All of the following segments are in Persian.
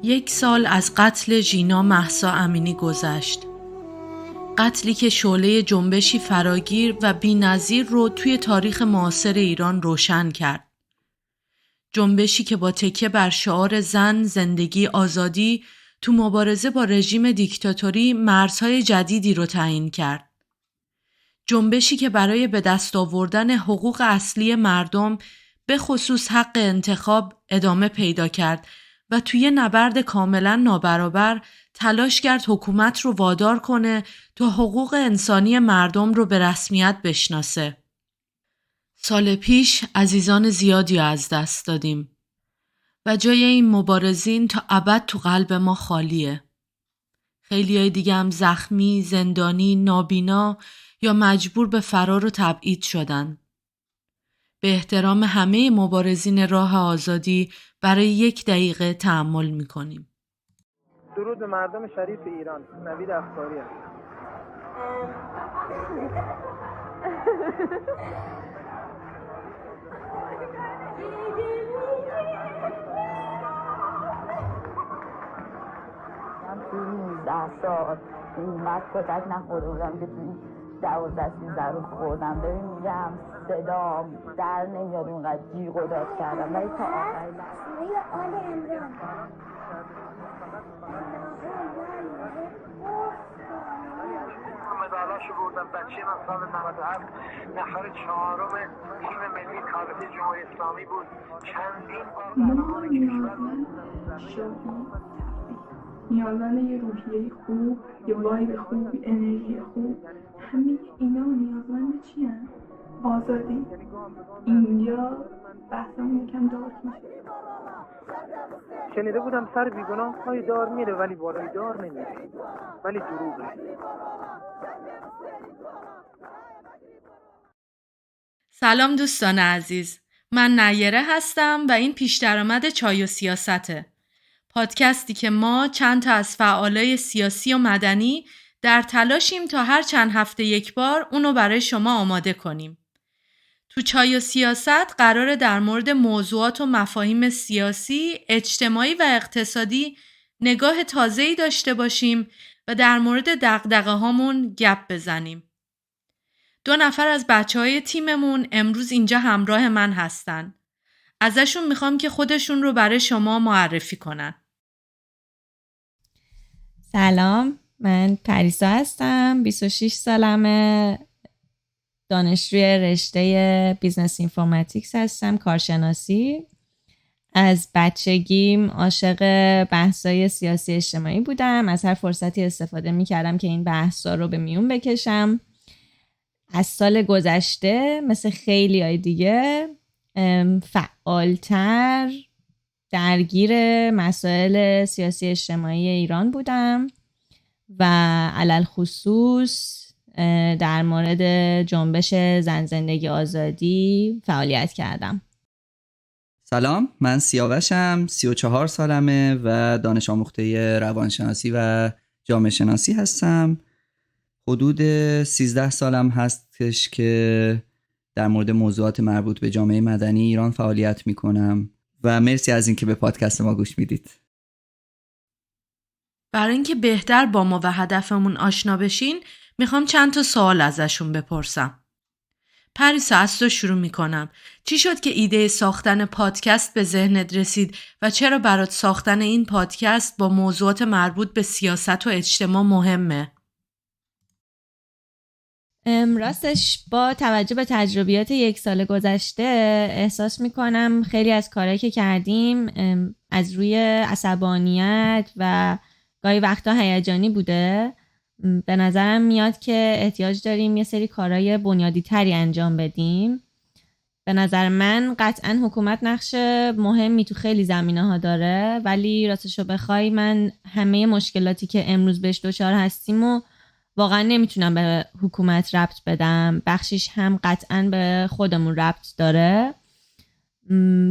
1 سال از قتل ژینا مهسا امینی گذشت. قتلی که شعله جنبشی فراگیر و بی‌نظیر رو توی تاریخ معاصر ایران روشن کرد. جنبشی که با تکیه بر شعار زن، زندگی، آزادی تو مبارزه با رژیم دیکتاتوری مرزهای جدیدی رو تعیین کرد. جنبشی که برای به دست آوردن حقوق اصلی مردم به خصوص حق انتخاب ادامه پیدا کرد و توی نبرد کاملا نابرابر تلاش کرد حکومت رو وادار کنه تا حقوق انسانی مردم رو به رسمیت بشناسه. سال پیش عزیزان زیادی از دست دادیم و جای این مبارزین تا ابد تو قلب ما خالیه. خیلیای دیگه هم زخمی، زندانی، نابینا یا مجبور به فرار و تبعید شدن. به احترام همه مبارزین راه آزادی برای 1 دقیقه تأمل می‌کنیم. درود به مردم شریف ایران. نوید افکاری هستم. من توی 19 سال اینقدر کتک نخورده بودم که توی 12-13 روز خوردم. ببین میگم صدام در نمیاد اونقدر جیغ و داد کردم، ولی تا آخر مدالاشو بردم. بچه من سال 97 نفر 4م تیم ملی کارate جمهوری اسلامی بود. چندین بار قهرمان کشور نیازمند یه روحیه خوب، یه وایب خوب، انرژی خوب. همه اینا نیازمند چی هست؟ آزادی. اینجا بحثمون یکم دارک میشه. شنیده بودم سر بیگناه پای دار میره ولی بالای دار نمیره، ولی دروغه. سلام دوستان عزیز، من نیره هستم و این پیش درآمد چای و سیاسته. پادکستی که ما چند تا از فعالای سیاسی و مدنی در تلاشیم تا هر چند هفته 1 بار اونو برای شما آماده کنیم. تو چای و سیاست قراره در مورد موضوعات و مفاهیم سیاسی، اجتماعی و اقتصادی نگاه تازه‌ای داشته باشیم و در مورد دغدغه هامون گپ بزنیم. 2 نفر از بچه‌های تیممون امروز اینجا همراه من هستن. ازشون میخوام که خودشون رو برای شما معرفی کنن. سلام، من پریسا هستم. 26 سالمه. دانشجوی رشته بیزنس اینفورماتیکس هستم، کارشناسی. از بچگیم عاشق بحث‌های سیاسی اجتماعی بودم. از هر فرصتی استفاده می‌کردم که این بحث‌ها رو به میون بکشم. از سال گذشته مثل خیلی‌های دیگه فعالتر درگیر مسائل سیاسی اجتماعی ایران بودم و علل خصوص در مورد جنبش زن زندگی آزادی فعالیت کردم. سلام، من سیاوشم، 34 سالمه و دانش آموخته روانشناسی و جامعه شناسی هستم. حدود 13 سالم هستش که در مورد موضوعات مربوط به جامعه مدنی ایران فعالیت میکنم و مرسی از اینکه به پادکست ما گوش میدید. برای اینکه بهتر با ما و هدفمون آشنا بشین میخوام چند تا سوال ازشون بپرسم. پریسا، از تو شروع میکنم. چی شد که ایده ساختن پادکست به ذهنت رسید و چرا برات ساختن این پادکست با موضوعات مربوط به سیاست و اجتماع مهمه؟ راستش با توجه به تجربیات 1 سال گذشته احساس میکنم خیلی از کارهایی که کردیم از روی عصبانیت و گاهی وقتا هیجانی بوده. به نظرم میاد که احتیاج داریم یه سری کارهای بنیادی تری انجام بدیم. به نظر من قطعا حکومت نقش مهمی تو خیلی زمینه ها داره، ولی راستشو بخوای من همه مشکلاتی که امروز بهش دچار هستیم و واقعا نمیتونم به حکومت ربط بدم. بخشش هم قطعا به خودمون ربط داره.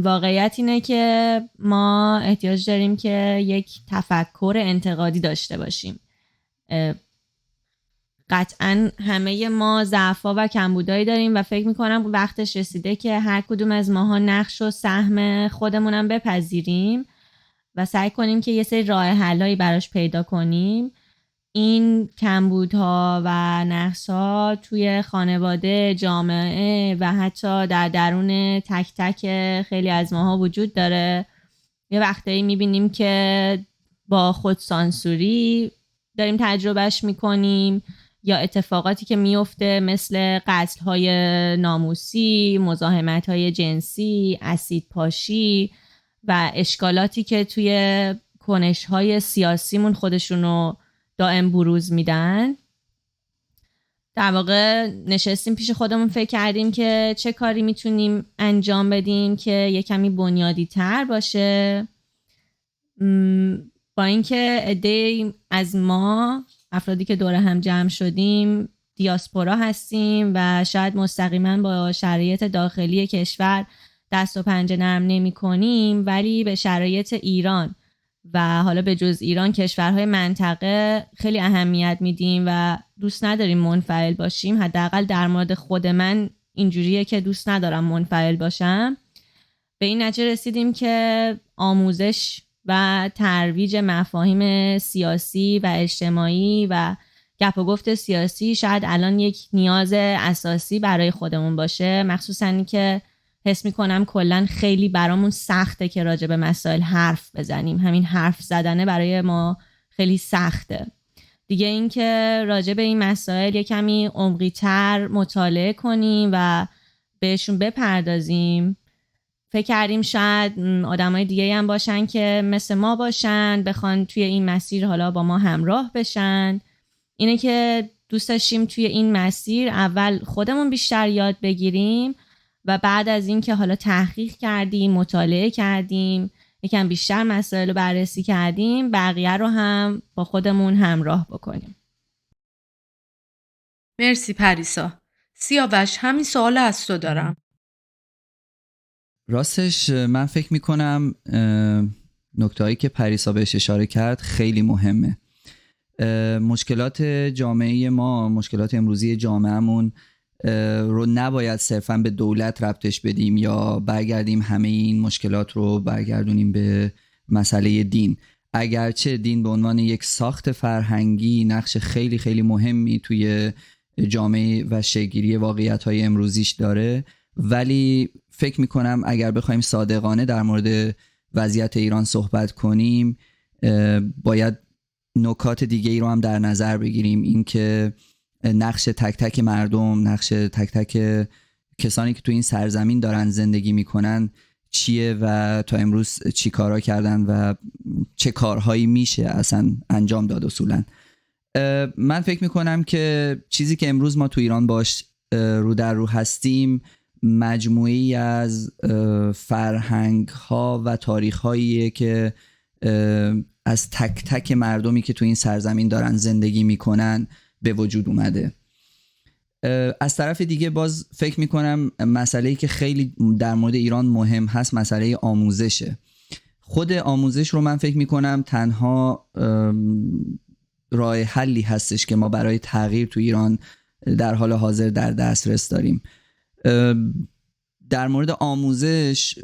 واقعیت اینه که ما احتیاج داریم که یک تفکر انتقادی داشته باشیم. قطعا همه ما ضعف‌ها و کمبودایی داریم و فکر میکنم وقتش رسیده که هر کدوم از ماها نقش و سهم خودمونم بپذیریم و سعی کنیم که یه سری راه حلایی براش پیدا کنیم. این کمبودها و نقص‌ها توی خانواده، جامعه و حتی در درون تک تک خیلی از ماها وجود داره. یه وقتایی میبینیم که با خودسانسوری داریم تجربهش میکنیم، یا اتفاقاتی که میفته مثل قتل‌های ناموسی، مزاحمت‌های جنسی، اسید پاشی و اشکالاتی که توی کنش‌های سیاسیمون خودشونو دائم بروز میدن. در واقع نشستیم پیش خودمون فکر کردیم که چه کاری میتونیم انجام بدیم که یه کمی بنیادی تر باشه. با اینکه عده‌ای از ما افرادی که دور هم جمع شدیم دیاسپورا هستیم و شاید مستقیما با شرایط داخلی کشور دست و پنجه نرم نمی کنیم، ولی به شرایط ایران و حالا به جز ایران کشورهای منطقه خیلی اهمیت میدیم و دوست نداریم منفعل باشیم. حداقل در مورد خود من اینجوریه که دوست ندارم منفعل باشم. به این نتیجه رسیدیم که آموزش و ترویج مفاهیم سیاسی و اجتماعی و گپ و گفت سیاسی شاید الان یک نیاز اساسی برای خودمون باشه، مخصوصا این که حس میکنم کلن خیلی برامون سخته که راجع به مسائل حرف بزنیم. همین حرف زدنه برای ما خیلی سخته. دیگه این که راجع به این مسائل یک کمی عمقی تر مطالعه کنیم و بهشون بپردازیم. فکر کردیم شاید آدمای دیگه هم باشن که مثل ما باشن، بخوان توی این مسیر حالا با ما همراه بشن. اینه که دوست داشتیم توی این مسیر اول خودمون بیشتر یاد بگیریم و بعد از این که حالا تحقیق کردیم، مطالعه کردیم، یکم بیشتر مسائل رو بررسی کردیم، بقیه رو هم با خودمون همراه بکنیم. مرسی پریسا. سیاوش، همین سوال از تو دارم. راستش من فکر میکنم نکته‌هایی که پریسا بهش اشاره کرد خیلی مهمه. مشکلات جامعه ما، مشکلات امروزی جامعهمون رو نباید صرفا به دولت ربطش بدیم یا برگردیم همه این مشکلات رو برگردونیم به مسئله دین. اگرچه دین به عنوان یک ساخت فرهنگی نقش خیلی خیلی مهمی توی جامعه و شکل‌گیری واقعیت‌های امروزیش داره، ولی فکر میکنم اگر بخوایم صادقانه در مورد وضعیت ایران صحبت کنیم باید نکات دیگه ای رو هم در نظر بگیریم. این که نقش تک تک مردم، نقش تک تک کسانی که تو این سرزمین دارن زندگی میکنن چیه و تا امروز چی کارا کردن و چه کارهایی میشه اصلا انجام داد. اصولا من فکر میکنم که چیزی که امروز ما تو ایران باش رو در رو هستیم مجموعی از فرهنگ ها و تاریخ هاییه که از تک تک مردمی که تو این سرزمین دارن زندگی میکنن به وجود اومده. از طرف دیگه باز فکر میکنم مسئله‌ای که خیلی در مورد ایران مهم هست مسئله آموزشه. خود آموزش رو من فکر میکنم تنها راه حلی هستش که ما برای تغییر تو ایران در حال حاضر در دسترس داریم. در مورد آموزش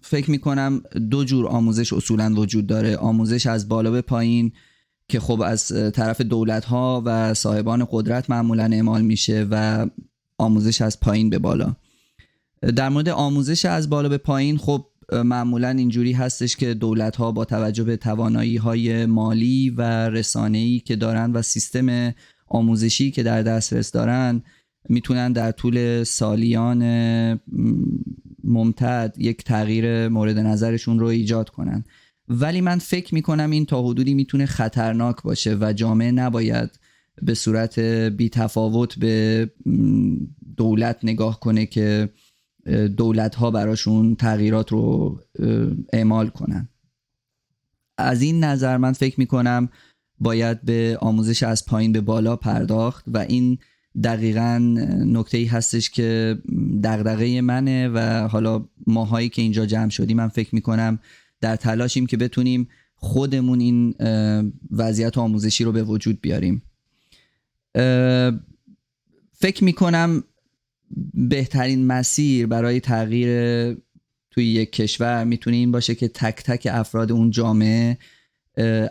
فکر میکنم دو جور آموزش اصولا وجود داره. آموزش از بالا به پایین که خب از طرف دولت‌ها و صاحبان قدرت معمولاً اعمال میشه و آموزش از پایین به بالا. در مورد آموزش از بالا به پایین خب معمولاً اینجوری هستش که دولت‌ها با توجه به توانایی‌های مالی و رسانه‌ای که دارن و سیستم آموزشی که در دسترس دارن میتونن در طول سالیان ممتد یک تغییر مورد نظرشون رو ایجاد کنن. ولی من فکر میکنم این تا حدودی میتونه خطرناک باشه و جامعه نباید به صورت بی تفاوت به دولت نگاه کنه که دولت ها براشون تغییرات رو اعمال کنن. از این نظر من فکر میکنم باید به آموزش از پایین به بالا پرداخت و این دقیقاً نکته‌ای هستش که دغدغه منه و حالا ماهایی که اینجا جمع شدیم من فکر میکنم در تلاشیم که بتونیم خودمون این وضعیت آموزشی رو به وجود بیاریم. فکر میکنم بهترین مسیر برای تغییر توی یک کشور میتونه این باشه که تک تک افراد اون جامعه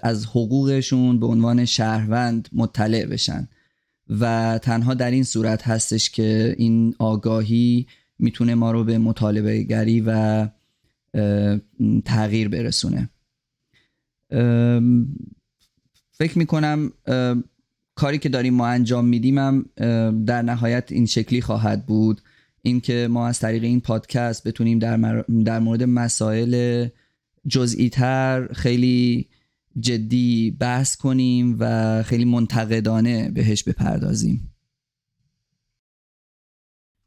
از حقوقشون به عنوان شهروند مطلع بشن و تنها در این صورت هستش که این آگاهی میتونه ما رو به مطالبه گری و تغییر برسونه. فکر میکنم کاری که داریم ما انجام میدیم هم در نهایت این شکلی خواهد بود، این که ما از طریق این پادکست بتونیم در مورد مسائل جزئی تر خیلی جدی بحث کنیم و خیلی منتقدانه بهش بپردازیم.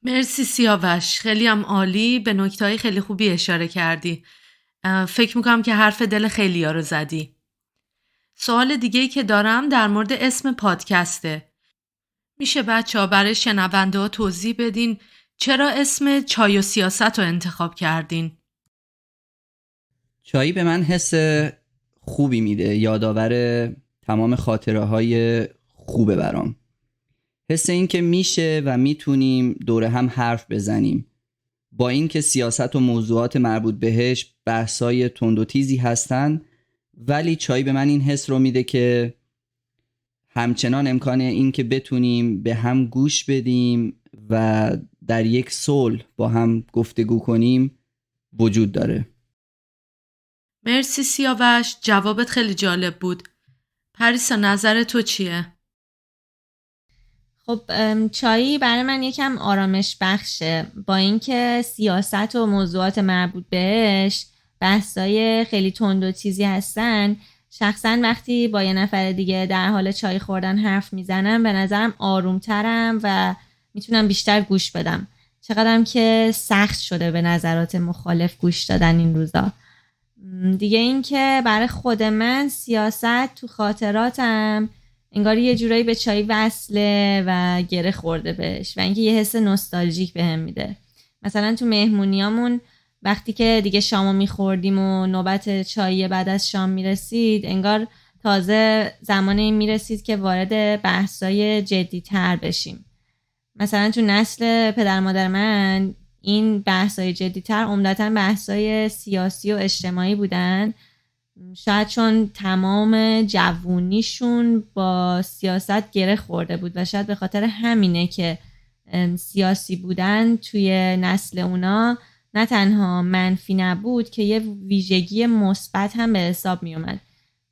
مرسی سیاوش، خیلی هم عالی، به نکته‌های خیلی خوبی اشاره کردی. فکر میکنم که حرف دل خیلی‌ها رو زدی. سوال دیگه‌ای که دارم در مورد اسم پادکسته. میشه بچه‌ها برای شنونده‌ها توضیح بدین چرا اسم چای و سیاست رو انتخاب کردین؟ چایی به من حس خوبی میده، یادآور تمام خاطره‌های خوبه برام. حس این که میشه و میتونیم دور هم حرف بزنیم، با این که سیاست و موضوعات مربوط بهش بحثای تند و تیزی هستن، ولی چای به من این حس رو میده که همچنان امکانه این که بتونیم به هم گوش بدیم و در یک صلح با هم گفتگو کنیم وجود داره. مرسی سیاوش، جوابت خیلی جالب بود. پریسا نظر تو چیه؟ خب چایی برای من یکم آرامش بخشه، با اینکه سیاست و موضوعات مربوط بهش بحثای خیلی تند و تیزی هستن، شخصا وقتی با یه نفر دیگه در حال چای خوردن حرف میزنم به نظرم آرومترم و میتونم بیشتر گوش بدم. چقدرم که سخت شده به نظرات مخالف گوش دادن این روزا. دیگه این که برای خود من سیاست تو خاطراتم انگار یه جورایی به چای وصله و گره خورده بهش و اینکه یه حس نوستالژیک بهم میده. مثلا تو مهمونیامون وقتی که دیگه شامو میخوردیم و نوبت چای بعد از شام میرسید، انگار تازه زمان این میرسید که وارد بحثای جدی تر بشیم. مثلا تو نسل پدر مادر من این بحثای جدی تر عمدتاً بحثای سیاسی و اجتماعی بودن، شاید چون تمام جوونیشون با سیاست گره خورده بود و شاید به خاطر همینه که سیاسی بودن توی نسل اونا نه تنها منفی نبود که یه ویژگی مثبت هم به حساب می اومد،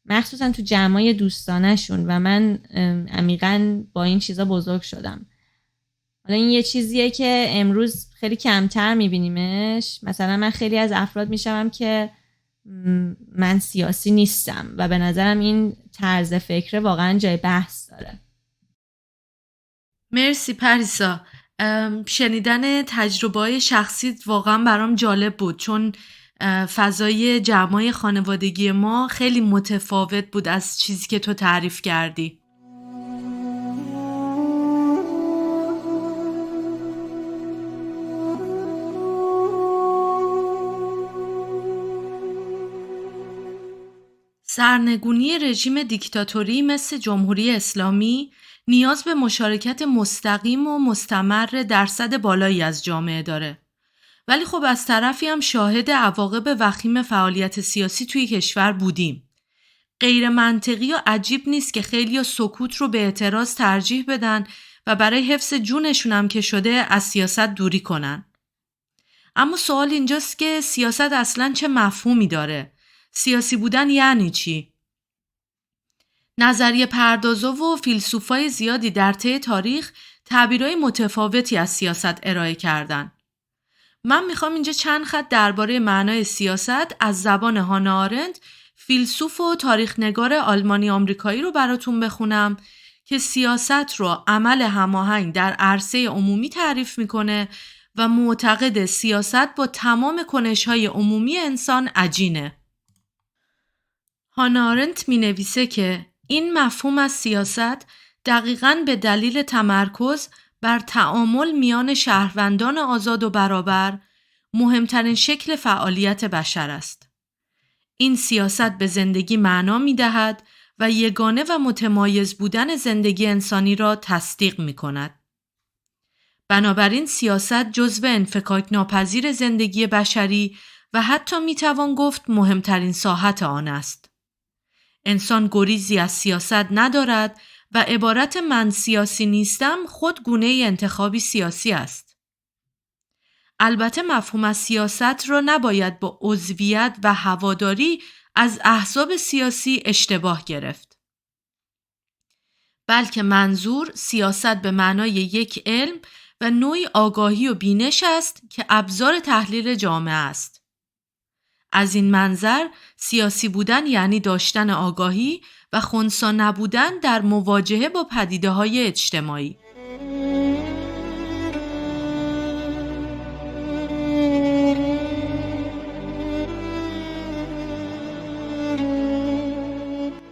مخصوصا تو جمعای دوستانشون و من عمیقاً با این چیزا بزرگ شدم. حالا این یه چیزیه که امروز خیلی کمتر میبینیمش. مثلا من خیلی از افراد میشم که من سیاسی نیستم و به نظرم این طرز فکر واقعا جای بحث داره. مرسی پریسا، شنیدن تجربه‌های شخصیت واقعا برام جالب بود، چون فضای جمعای خانوادگی ما خیلی متفاوت بود از چیزی که تو تعریف کردی. سرنگونی رژیم دیکتاتوری مثل جمهوری اسلامی نیاز به مشارکت مستقیم و مستمر درصد بالایی از جامعه داره. ولی خب از طرفی هم شاهد عواقب وخیم فعالیت سیاسی توی کشور بودیم. غیر منطقی و عجیب نیست که خیلیا سکوت رو به اعتراض ترجیح بدن و برای حفظ جونشون هم که شده از سیاست دوری کنن. اما سوال اینجاست که سیاست اصلاً چه مفهومی داره؟ سیاسی بودن یعنی چی؟ نظریه پردازا و فیلسوفای زیادی در طی تاریخ تعبیرهای متفاوتی از سیاست ارائه کردن. من میخوام اینجا چند خط درباره معنای سیاست از زبان هانا آرنت، فیلسوف و تاریخنگار آلمانی آمریکایی رو براتون بخونم که سیاست رو عمل هماهنگ در عرصه عمومی تعریف میکنه و معتقد سیاست با تمام کنش‌های عمومی انسان عجینه. هانا آرنت می نویسه که این مفهوم از سیاست دقیقاً به دلیل تمرکز بر تعامل میان شهروندان آزاد و برابر مهمترین شکل فعالیت بشر است. این سیاست به زندگی معنا می دهد و یگانه و متمایز بودن زندگی انسانی را تصدیق می کند. بنابراین سیاست جزو انفکاک ناپذیر زندگی بشری و حتی میتوان گفت مهمترین ساحت آن است. انسان گریزی از سیاست ندارد و عبارت من سیاسی نیستم خود گونه انتخابی سیاسی است. البته مفهوم از سیاست را نباید با عضویت و هواداری از احزاب سیاسی اشتباه گرفت. بلکه منظور سیاست به معنای یک علم و نوعی آگاهی و بینش است که ابزار تحلیل جامعه است. از این منظر سیاسی بودن یعنی داشتن آگاهی و خنثی نبودن در مواجهه با پدیده‌های اجتماعی.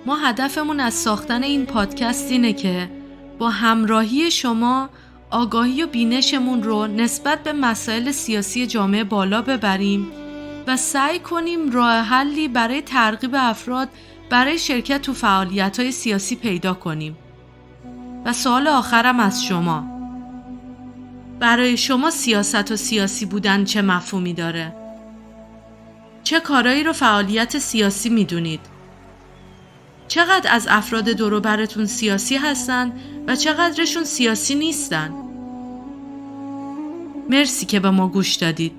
ما هدفمون از ساختن این پادکست اینه که با همراهی شما آگاهی و بینشمون رو نسبت به مسائل سیاسی جامعه بالا ببریم و سعی کنیم راه حلی برای ترغیب افراد برای شرکت تو فعالیت‌های سیاسی پیدا کنیم. و سوال آخرم از شما: برای شما سیاست و سیاسی بودن چه مفهومی داره؟ چه کارایی رو فعالیت سیاسی میدونید؟ چقدر از افراد دور و برتون سیاسی هستن و چقدرشون سیاسی نیستن؟ مرسی که به ما گوش دادید.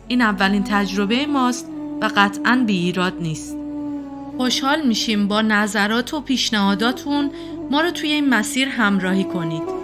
این اولین تجربه ماست و قطعاً بی ایراد نیست. خوشحال میشیم با نظرات و پیشنهاداتون ما رو توی این مسیر همراهی کنید.